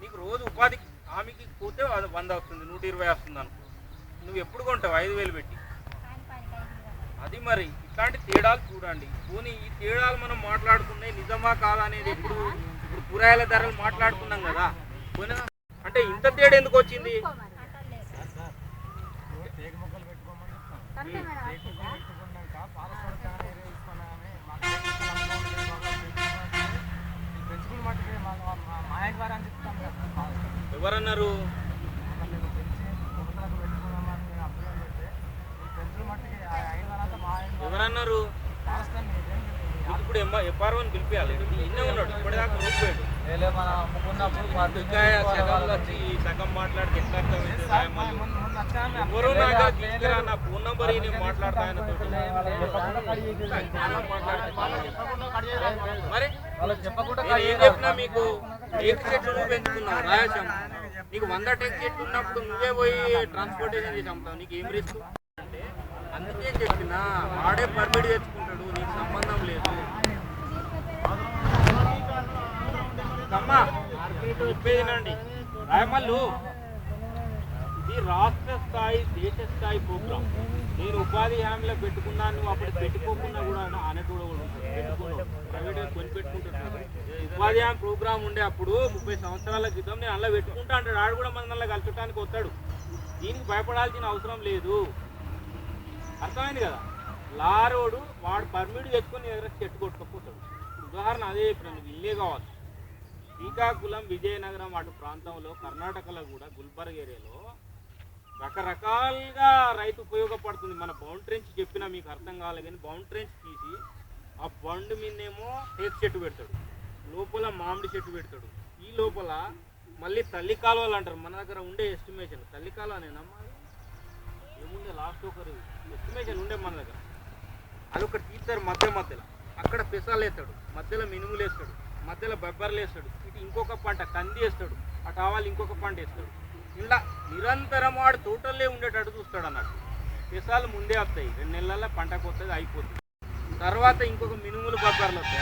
నీకు రోజు ఉపాధి హామీకి పోతే 100 వస్తుంది, 120 వస్తుంది అనుకో. నువ్వు ఎప్పుడు కొంటావు 5,000 పెట్టి? అది మరి ఇట్లాంటి తేడాలు చూడండి. పోనీ ఈ తేడాలు మనం మాట్లాడుకున్నాయి నిజమా కాదా అనేది ఇప్పుడు కూరగాయల ధరలు మాట్లాడుకున్నాం కదా. పోయినా అంటే ఇంత తేడా ఎందుకు వచ్చింది? ఎవరన్నారు? ఎవరన్నారు? ఇప్పుడు ఎఫ్ఆర్ఓని పిలిపియాలి. ఇన్నే ఉన్నాడు ఇప్పటిదాకా ఊరిపోయాడు. సగం మాట్లాడితే ఎట్లా ఎవరు నాకు తీసుకురా నా ఫోన్ నంబర్ నేను మాట్లాడతా ఆయన మరి ఏం చెప్పినా మీకు టేక్ చెట్లు నువ్వు పెంచుకున్నావు రాయసం. నీకు 100 టేక్ చెట్లు ఉన్నప్పుడు నువ్వే పోయి ట్రాన్స్పోర్టేషన్ చేసి అమ్ముతావు. నీకు ఏం రిస్క్ అంటే అందుకే చెప్పినా వాడే పర్మిట్ తెచ్చుకుంటాడు, నీకు సంబంధం లేదు. అమ్మా చెప్పేదినండి రాయమల్లు, ఇది రాష్ట్ర స్థాయి దేశ స్థాయి ప్రోగ్రామ్. నేను ఉపాధి హామీలో పెట్టుకున్నాను, నువ్వు అప్పుడు పెట్టుకోకుండా కూడా అనేటోడు కూడా ఉంటుంది. పెట్టుకున్నాడు ప్రైవేట్గా కొని పెట్టుకుంటున్నాడు. ఉపాధి హామీ ప్రోగ్రామ్ ఉండే అప్పుడు 30 సంవత్సరాల క్రితం నేను అలా పెట్టుకుంటా అంటాడు. ఆడు కూడా మన అలా కలుచడానికి వస్తాడు. దీనికి భయపడాల్సిన అవసరం లేదు. అర్థమైంది కదా? లారోడు వాడు పర్మిట్ తెచ్చుకొని ఎదురు చెట్టు కొట్టుకపోతాడు. ఉదాహరణ అదే చెప్పిన, నువ్వు ఇల్లే కావాలి. శ్రీకాకుళం విజయనగరం అటు ప్రాంతంలో కర్ణాటకలో కూడా గుల్బర్గ్ ఏరియాలో రకరకాలుగా రైతు ఉపయోగపడుతుంది. మన బౌండరీన్స్ చెప్పినా మీకు అర్థం కావాలి కానీ బౌండరీన్స్ తీసి ఆ బండు మీదేమో టేక్ చెట్టు పెడతాడు, లోపల మామిడి చెట్టు పెడతాడు. ఈ లోపల మళ్ళీ తల్లి కాలువలు అంటారు. మన దగ్గర ఉండే ఎస్టిమేషన్ తల్లి కాలువ అనేనమ్మా, ఏముండే లాస్ట్ ఒకరు ఎస్టిమేషన్ ఉండే మన దగ్గర. అదొకటి తీస్తారు మధ్యలో, అక్కడ పెసాలు వేస్తాడు, మధ్యలో మినుములు వేస్తాడు, మధ్యలో బొబ్బర్లు వేస్తాడు, ఇటు ఇంకొక పంట కంది వేస్తాడు, అటు ఆవాలు ఇంకొక పంట వేస్తాడు. ఇలా నిరంతరం వాడు తోటల్లే ఉండేటట్టు చూస్తాడు అన్నట్టు. పెసాలు ముందే వస్తాయి, 2 నెలల్లో పంటకు వస్తుంది, అయిపోతుంది. తర్వాత ఇంకొక మినుములు బొబ్బర్లు వస్తాయి.